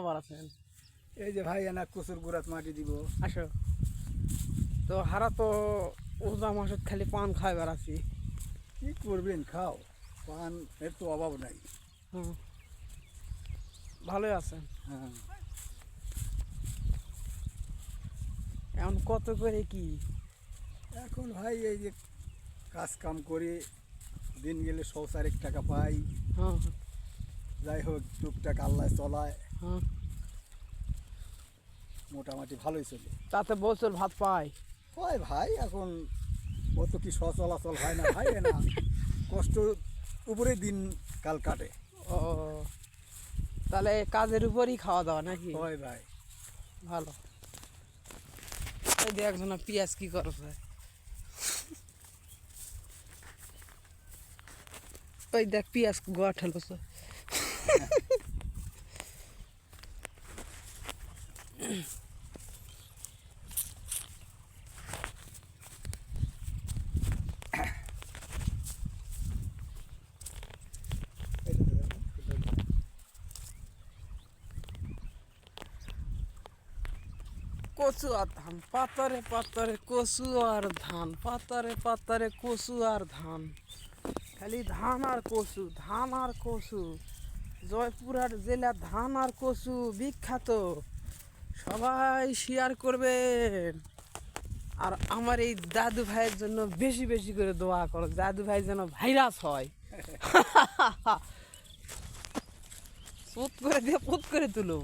খবর আছেন? এই যে ভাই এনা কচুর গুড়াত মাটি দিব। আসো তো হারা তো ওজা মাসত খালি পান খাইবার আছি। কি করবেন, খাও, পান এর তো অভাব নাই। হুম, ভালোই আছেন। হ্যাঁ, এখন কত করে কি? এখন ভাই এই যে কাজ কাম করে দিন গেলে 100-4 টাকা পাই। হ্যাঁ যাই হোক টুকটাক আল্লাহ চলায়, হ্যাঁ, মোটামুটি ভালোই চলে। তাতে বছর ভাত পাই। হয় ভাই, এখন অত কি সচলাচল হয় না ভাই, না কষ্ট উপরে দিন কাল কাটে। ও, তাহলে কাজের উপরই খাওয়া দাওয়া নাকি? হয় ভাই। ভালো। এই দেখ না পিঁয়াজ কি করছে। ওই দেখ পিঁয়াজ গোয়া ঠেলছে। কচু আর ধান, পাতারে পাতারে কচু আর ধান, পাতারে পাতারে কচু আর ধান, খালি ধান আর কচু, ধান আর কচু। জয়পুরহাট জেলা ধান আর কচু বিখ্যাত। সবাই শেয়ার করবেন আর আমার এই দাদু ভাইয়ের জন্য বেশি বেশি করে দোয়া করো, দাদু ভাই যেন ভাইরাস হয়। পুত করে দিয়ে পুত করে তুলো।